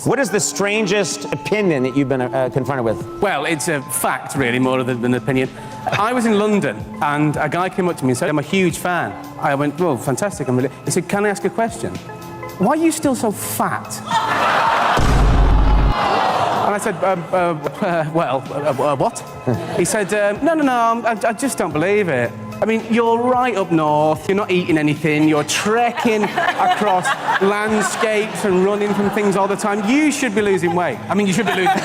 What is the strangest opinion that you've been confronted with? Well, it's a fact, really, more than an opinion. I was in London, and a guy came up to me and said, I'm a huge fan. I went, well, fantastic. He said, can I ask a question? Why are you still so fat? And I said, what? He said, no, I just don't believe it. I mean, you're right up north, you're not eating anything, you're trekking across landscapes and running from things all the time. You should be losing weight. I mean, you should be losing weight.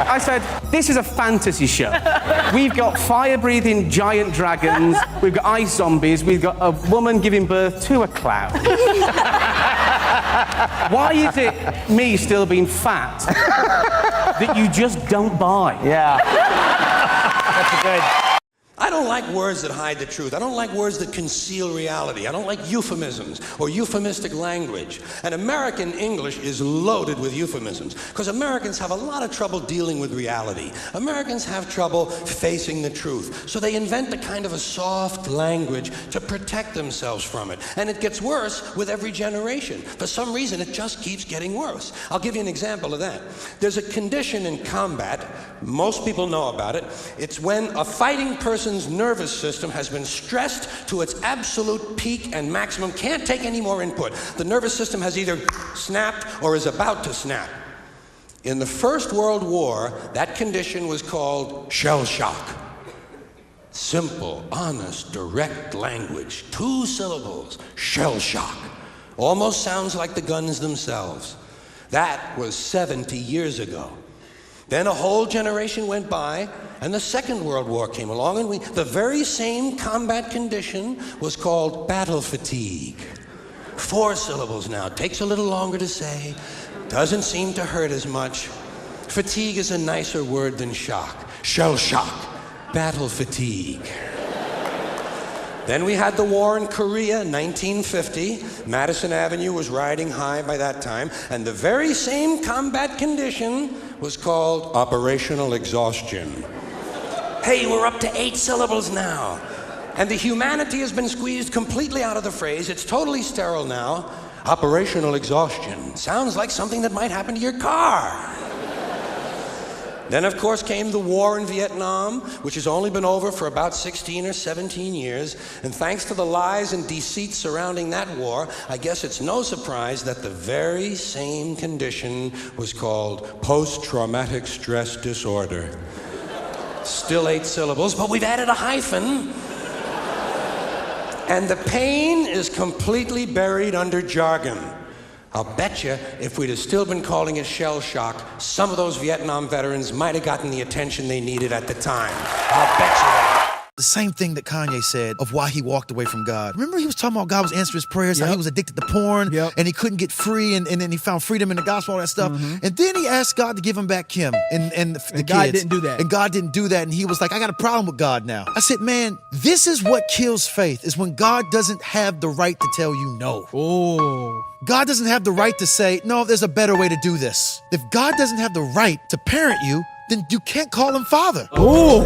I said, this is a fantasy show. We've got fire-breathing giant dragons, we've got ice zombies, we've got a woman giving birth to a cloud. Why is it me still being fat that you just don't buy? Yeah. That's a good. I don't like words that hide the truth. I don't like words that conceal reality. I don't like euphemisms or euphemistic language. And American English is loaded with euphemisms because Americans have a lot of trouble dealing with reality. Americans have trouble facing the truth. So they invent a kind of a soft language to protect themselves from it. And it gets worse with every generation. For some reason, it just keeps getting worse. I'll give you an example of that. There's a condition in combat, most people know about it. It's when a fighting person's nervous system has been stressed to its absolute peak and maximum, can't take any more input. The nervous system has either snapped or is about to snap. In the First World War, that condition was called shell shock. Simple, honest, direct language, 2 syllables, shell shock. Almost sounds like the guns themselves. That was 70 years ago. Then a whole generation went by, and the Second World War came along, and the very same combat condition was called battle fatigue. 4 syllables now. Takes a little longer to say, doesn't seem to hurt as much. Fatigue is a nicer word than shock. Shell shock. Battle fatigue. Then we had the war in Korea, 1950. Madison Avenue was riding high by that time, and the very same combat condition was called operational exhaustion. Hey, we're up to 8 syllables now. And the humanity has been squeezed completely out of the phrase. It's totally sterile now. Operational exhaustion. Sounds like something that might happen to your car. Then, of course, came the war in Vietnam, which has only been over for about 16 or 17 years. And thanks to the lies and deceit surrounding that war, I guess it's no surprise that the very same condition was called post-traumatic stress disorder. Still 8 syllables, but we've added a hyphen. And the pain is completely buried under jargon. I'll bet you if we'd have still been calling it shell shock, some of those Vietnam veterans might have gotten the attention they needed at the time. I'll bet you that. The same thing that Kanye said of why he walked away from God. Remember he was talking about God was answering his prayers, how he was addicted to porn, and he couldn't get free, and then he found freedom in the gospel, all that stuff. And then he asked God to give him back Kim and the kids. God didn't do that. And God didn't do that, and he was like, I got a problem with God now. I said, man, this is what kills faith, is when God doesn't have the right to tell you no. Oh. God doesn't have the right to say, no, there's a better way to do this. If God doesn't have the right to parent you, then you can't call him father. Oh.